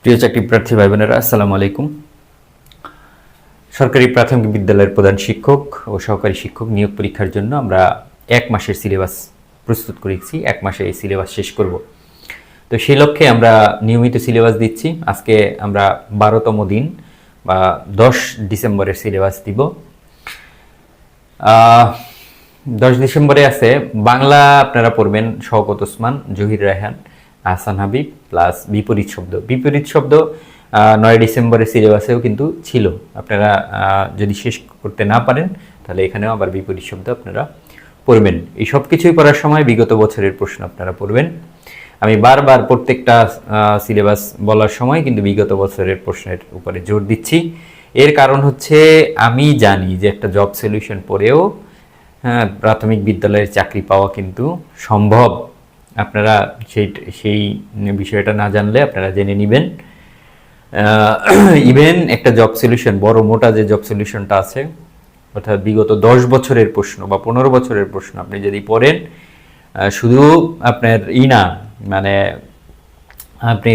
প্রিয় চাকরি প্রার্থী ভাই বোনেরা, আসসালামু আলাইকুম। সরকারি প্রাথমিক বিদ্যালয়ের প্রধান শিক্ষক ও সহকারী শিক্ষক নিয়োগ পরীক্ষার জন্য আমরা 1 মাসের সিলেবাস প্রস্তুত করেছি। 1 মাসে এই সিলেবাস শেষ করব। তো সেই লক্ষ্যে আমরা নিয়মিত সিলেবাস দিচ্ছি। আজকে আমরা 12তম দিন বা 10 ডিসেম্বরের সিলেবাস দিব। 10 ডিসেম্বরে আছে বাংলা, আপনারা পড়বেন শওকত ওসমান, জহির রায়হান, আহসান হাবিব প্লাস বিপরীত শব্দ। বিপরীত শব্দ 9 ডিসেম্বরের সিলেবাসেও কিন্তু ছিল। আপনারা যদি শেষ করতে না পারেন তাহলে এখানেও আবার বিপরীত শব্দ আপনারা পড়বেন। এই সব কিছুই পড়ার সময় বিগত বছরের প্রশ্ন আপনারা পড়বেন। আমি বারবার প্রত্যেকটা সিলেবাস বলার সময় কিন্তু বিগত বছরের প্রশ্নের উপরে জোর দিচ্ছি। এর কারণ হচ্ছে আমি জানি যে একটা জব সলিউশন পড়েও প্রাথমিক বিদ্যালয়ের চাকরি পাওয়া কিন্তু সম্ভব। আপনারা সেই বিষয়টা না জানলে আপনারা জেনে নেবেন। ইভেন একটা জব সলিউশন, বড় মোটা যে জব সলিউশনটা আছে, অর্থাৎ বিগত 10 বছরের প্রশ্ন বা 15 বছরের প্রশ্ন আপনি যদি পড়েন, শুধু আপনার না মানে আপনি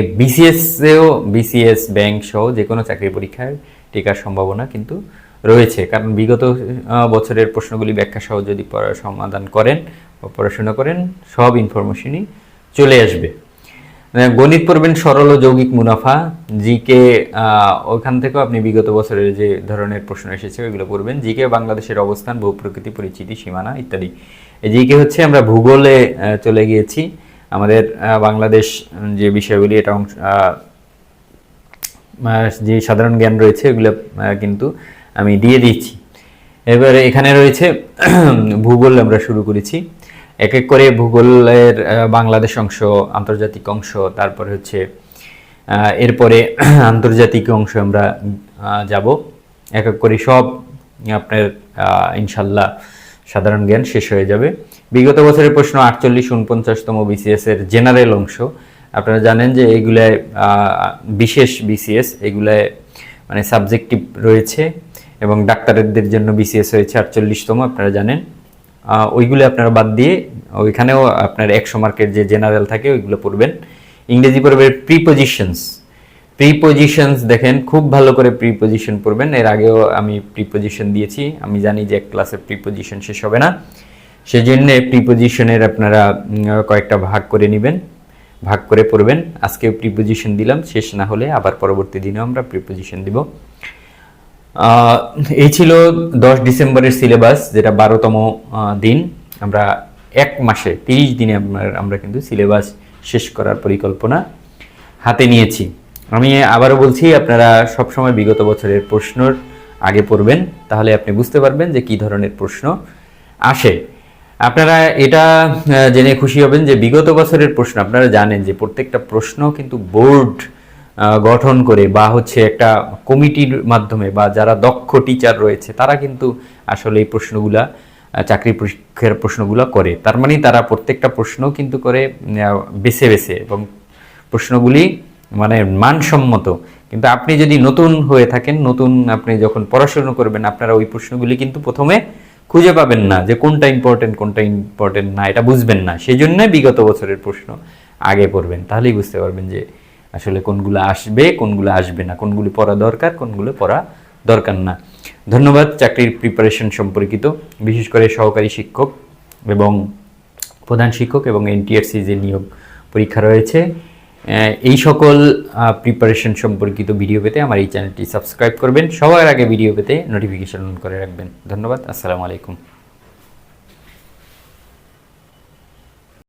বিসিএস ব্যাংক সহ যে কোনো চাকরি পরীক্ষায় টিকার সম্ভাবনা কিন্তু রয়েছে। কারণ বিগত বছরের প্রশ্নগুলি ব্যাখ্যা সহ যদি সমাধান করেন বা পড়াশোনা করেন, সব ইনফরমেশনই চলে আসবে। গণিত পড়বেন সরল ও যৌগিক মুনাফা, জিকে ওখান থেকেও আপনি বিগত বছরের যে ধরনের প্রশ্ন এসেছে ওইগুলো পড়বেন। জিকে বাংলাদেশের অবস্থান, ভূপ্রকৃতি, পরিচিতি, সীমানা ইত্যাদি। জিকে হচ্ছে আমরা ভূগোলে চলে গিয়েছি। আমাদের বাংলাদেশ যে বিষয়গুলি, এটা যে সাধারণ জ্ঞান রয়েছে ওগুলো কিন্তু আমি দিয়ে দিচ্ছি। এবারে এখানে রয়েছে ভূগোল, আমরা শুরু করেছি এক এক করে। ভূগোলের বাংলাদেশ অংশ, আন্তর্জাতিক অংশ, তারপরে হচ্ছে এরপরে আন্তর্জাতিক অংশ আমরা যাব এক এক করে। সব আপনার ইনশাল্লাহ সাধারণ জ্ঞান শেষ হয়ে যাবে। বিগত বছরের প্রশ্ন 48-49তম বিসিএস এর জেনারেল অংশ। আপনারা জানেন যে এইগুলায় বিশেষ বিসিএস, এগুলায় মানে সাবজেক্টিভ রয়েছে, এবং ডাক্তারদের জন্য বিসিএস হয়েছে 48তম, আপনারা জানেন। ওইগুলো আপনারা বাদ দিয়ে ওইখানেও আপনার 100 মার্কের যে জেনারেল থাকে ওইগুলো পড়বেন। ইংরেজি পড়বেন প্রিপজিশনস। দেখেন খুব ভালো করে প্রিপজিশন পড়বেন। এর আগেও আমি প্রিপজিশন দিয়েছি। আমি জানি যে এক ক্লাসে প্রিপজিশন শেষ হবে না, সেজন্য প্রিপজিশনের আপনারা কয়েকটা ভাগ করে নেবেন, ভাগ করে পড়বেন। আজকে প্রিপজিশন দিলাম, শেষ না হলে আবার পরবর্তী দিনেও আমরা প্রিপজিশন দিব। এই ছিল 10 ডিসেম্বরের সিলেবাস, যেটা 12তম দিন। আমরা 1 মাসে 30 দিনে আমরা কিন্তু সিলেবাস শেষ করার পরিকল্পনা হাতে নিয়েছি। আমি আবারও বলছি, আপনারা সবসময় বিগত বছরের প্রশ্নর আগে পড়বেন, তাহলে আপনি বুঝতে পারবেন যে কি ধরনের প্রশ্ন আসে। আপনারা এটা জেনে খুশি হবেন যে বিগত বছরের প্রশ্ন, আপনারা জানেন যে প্রত্যেকটা প্রশ্ন কিন্তু বোর্ড গঠন করে বা হচ্ছে একটা কমিটির মাধ্যমে, বা যারা দক্ষ টিচার রয়েছে তারা কিন্তু আসলে এই প্রশ্নগুলা, চাকরি পরীক্ষার প্রশ্নগুলো করে। তার মানে তারা প্রত্যেকটা প্রশ্ন কিন্তু করে বেছে বেছে, এবং প্রশ্নগুলি মানে মানসম্মত। কিন্তু আপনি যদি নতুন হয়ে থাকেন, আপনি যখন পড়াশোনা করবেন, আপনারা ওই প্রশ্নগুলি কিন্তু প্রথমে খুঁজে পাবেন না যে কোনটা ইম্পর্টেন্ট না, এটা বুঝবেন না। সেই জন্যই বিগত বছরের প্রশ্ন আগে পড়বেন, তাহলেই বুঝতে পারবেন যে আসলে কোনগুলো আসবে, কোনগুলো আসবে না, কোনগুলি পড়া দরকার, কোনগুলো পড়া দরকার না। ধন্যবাদ। চাকরির প্রিপারেশন সম্পর্কিত, বিশেষ করে সহকারী শিক্ষক এবং প্রধান শিক্ষক এবং এনটিআরসি যে নিয়োগ পরীক্ষা রয়েছে, এই সকল প্রিপারেশন সম্পর্কিত ভিডিও পেতে আমার এই চ্যানেলটি সাবস্ক্রাইব করবেন। সবার আগে ভিডিও পেতে নোটিফিকেশন অন করে রাখবেন। ধন্যবাদ। আসসালামু আলাইকুম।